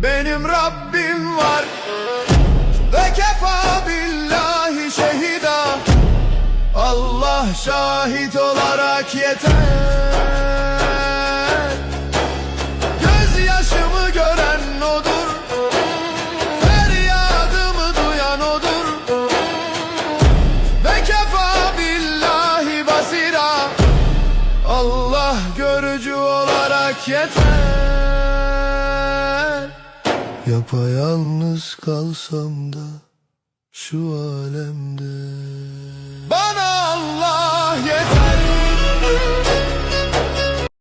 benim Rabbim var. Ve kefa billahi şehida, Allah şahit olarak yeter. Gözyaşımı gören odur, feryadımı duyan odur. Ve kefa billahi basira, Allah görücü olarak yeter. Yapayalnız kalsam da şu alemde bana Allah yeter.